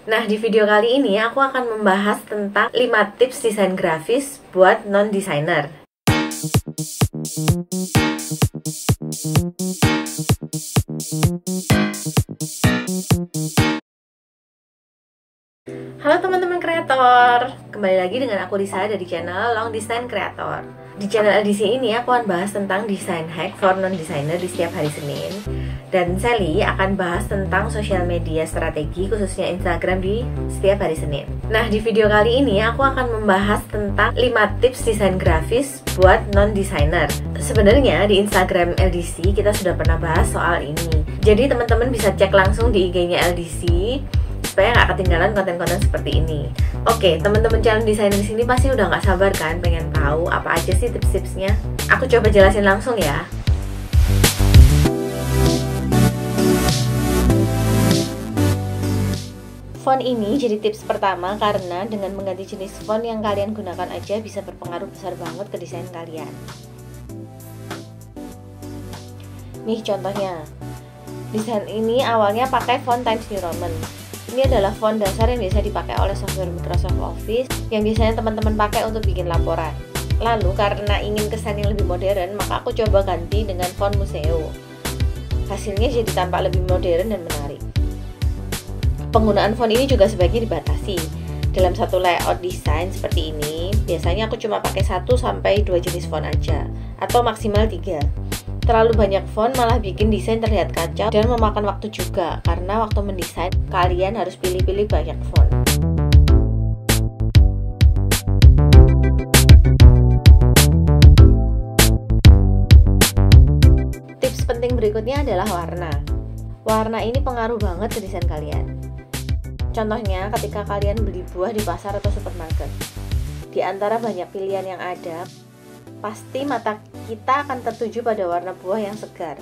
Nah, di video kali ini aku akan membahas tentang 5 tips desain grafis buat non-desainer. Halo teman-teman kreator, kembali lagi dengan aku Lisa dari channel Long Design Creator. Di channel LDC ini aku akan bahas tentang desain hack for non-designer di setiap hari Senin. Dan Sally akan bahas tentang sosial media strategi khususnya Instagram di setiap hari Senin. Nah, di video kali ini aku akan membahas tentang 5 tips desain grafis buat non-designer. Sebenarnya di Instagram LDC kita sudah pernah bahas soal ini. Jadi teman-teman bisa cek langsung di IG-nya LDC supaya nggak ketinggalan konten-konten seperti ini. Oke, teman-teman calon desainer di sini pasti udah nggak sabar kan pengen tahu apa aja sih tips-tipsnya. Aku coba jelasin langsung ya. Font ini jadi tips pertama karena dengan mengganti jenis font yang kalian gunakan aja bisa berpengaruh besar banget ke desain kalian. Nih contohnya, desain ini awalnya pakai font Times New Roman. Ini adalah font dasar yang biasa dipakai oleh software Microsoft Office yang biasanya teman-teman pakai untuk bikin laporan. Lalu karena ingin kesan yang lebih modern, maka aku coba ganti dengan font Museo. Hasilnya jadi tampak lebih modern dan menarik. Penggunaan font ini juga sebaiknya dibatasi. Dalam satu layout desain seperti ini, biasanya aku cuma pakai 1-2 jenis font aja, atau maksimal 3. Terlalu banyak font malah bikin desain terlihat kacau dan memakan waktu juga, karena waktu mendesain kalian harus pilih-pilih banyak font. Tips penting berikutnya adalah warna. Warna ini pengaruh banget ke desain kalian. Contohnya ketika kalian beli buah di pasar atau supermarket. Di antara banyak pilihan yang ada, pasti mata kita akan tertuju pada warna buah yang segar.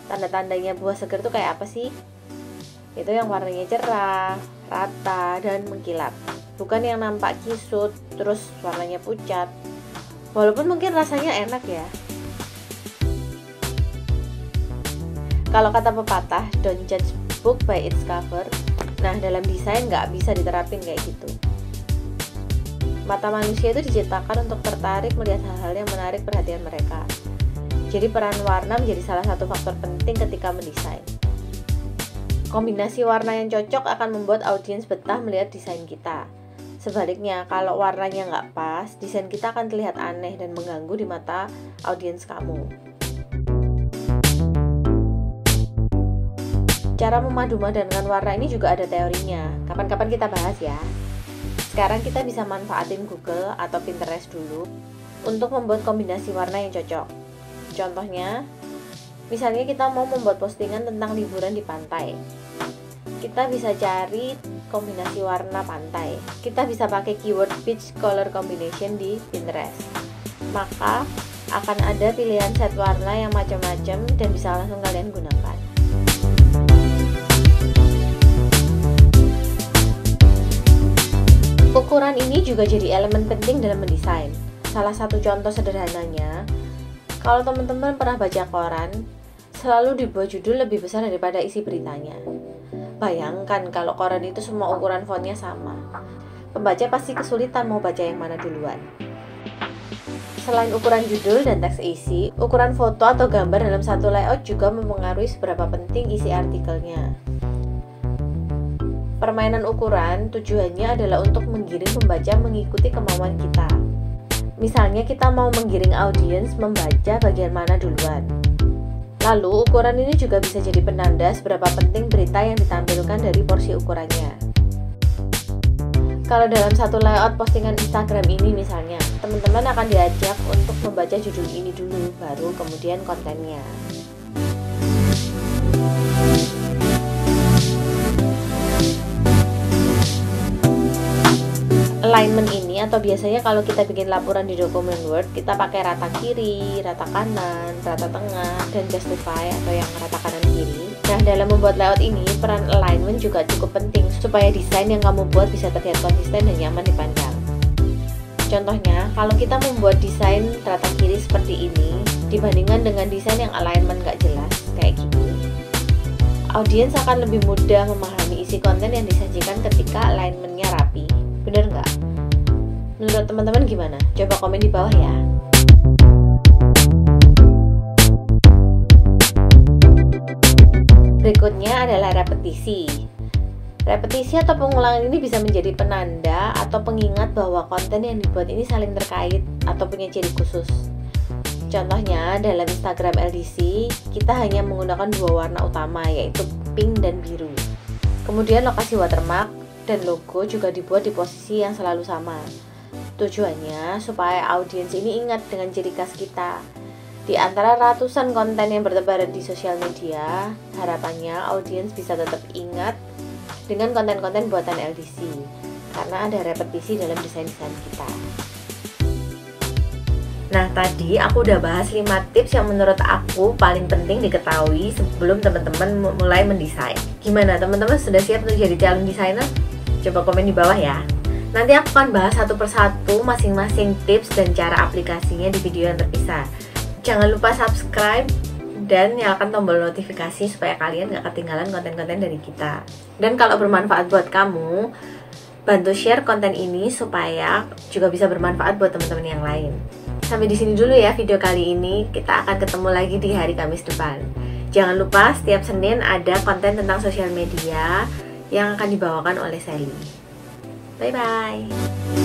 Tanda-tandanya buah segar itu kayak apa sih? Itu yang warnanya cerah, rata, dan mengkilap. Bukan yang nampak kisut, terus warnanya pucat. Walaupun mungkin rasanya enak ya. Kalau kata pepatah, don't judge book by its cover. Nah, dalam desain nggak bisa diterapin kayak gitu. Mata manusia itu diciptakan untuk tertarik melihat hal-hal yang menarik perhatian mereka. Jadi peran warna menjadi salah satu faktor penting ketika mendesain. Kombinasi warna yang cocok akan membuat audiens betah melihat desain kita. Sebaliknya, kalau warnanya nggak pas, desain kita akan terlihat aneh dan mengganggu di mata audiens kamu. Cara memadu-madankan warna ini juga ada teorinya. Kapan-kapan kita bahas ya. Sekarang kita bisa manfaatin Google atau Pinterest dulu untuk membuat kombinasi warna yang cocok. Contohnya, misalnya kita mau membuat postingan tentang liburan di pantai. Kita bisa cari kombinasi warna pantai. Kita bisa pakai keyword beach color combination di Pinterest. Maka akan ada pilihan set warna yang macam-macam dan bisa langsung kalian gunakan. Ukuran ini juga jadi elemen penting dalam mendesain. Salah satu contoh sederhananya, kalau teman-teman pernah baca koran, selalu dibuat judul lebih besar daripada isi beritanya. Bayangkan kalau koran itu semua ukuran fontnya sama. Pembaca pasti kesulitan mau baca yang mana duluan. Selain ukuran judul dan teks isi, ukuran foto atau gambar dalam satu layout juga mempengaruhi seberapa penting isi artikelnya. Permainan ukuran tujuannya adalah untuk menggiring pembaca mengikuti kemauan kita. Misalnya kita mau menggiring audiens membaca bagian mana duluan. Lalu ukuran ini juga bisa jadi penanda seberapa penting berita yang ditampilkan dari porsi ukurannya. Kalau dalam satu layout postingan Instagram ini misalnya, teman-teman akan diajak untuk membaca judul ini dulu, baru kemudian kontennya. Alignment ini atau biasanya kalau kita bikin laporan di dokumen Word, kita pakai rata kiri, rata kanan, rata tengah, dan justify atau yang rata kanan kiri. Nah, dalam membuat layout ini, peran alignment juga cukup penting supaya desain yang kamu buat bisa terlihat konsisten dan nyaman dipandang. Contohnya, kalau kita membuat desain rata kiri seperti ini, dibandingkan dengan desain yang alignment gak jelas, kayak gini, audiens akan lebih mudah memahami isi komposisi konten yang disajikan ketika alignment-nya rapi. Bener nggak? Menurut teman-teman gimana? Coba komen di bawah ya. Berikutnya adalah repetisi. Repetisi atau pengulangan ini bisa menjadi penanda atau pengingat bahwa konten yang dibuat ini saling terkait atau punya ciri khusus. Contohnya, dalam Instagram LDC, kita hanya menggunakan dua warna utama, yaitu pink dan biru. Kemudian lokasi watermark dan logo juga dibuat di posisi yang selalu sama. Tujuannya supaya audiens ini ingat dengan ciri khas kita. Di antara ratusan konten yang bertebaran di sosial media, harapannya audiens bisa tetap ingat dengan konten-konten buatan LDC, karena ada repetisi dalam desain-desain kita. Nah, tadi aku udah bahas 5 tips yang menurut aku paling penting diketahui sebelum teman-teman mulai mendesain. Gimana, teman-teman sudah siap untuk jadi calon desainer? Coba komen di bawah ya. Nanti aku akan bahas satu persatu masing-masing tips dan cara aplikasinya di video yang terpisah. Jangan lupa subscribe dan nyalakan tombol notifikasi supaya kalian gak ketinggalan konten-konten dari kita. Dan kalau bermanfaat buat kamu, bantu share konten ini supaya juga bisa bermanfaat buat teman-teman yang lain. Sampai di sini dulu ya video kali ini. Kita akan ketemu lagi di hari Kamis depan. Jangan lupa setiap Senin ada konten tentang sosial media yang akan dibawakan oleh Sally. Bye-bye.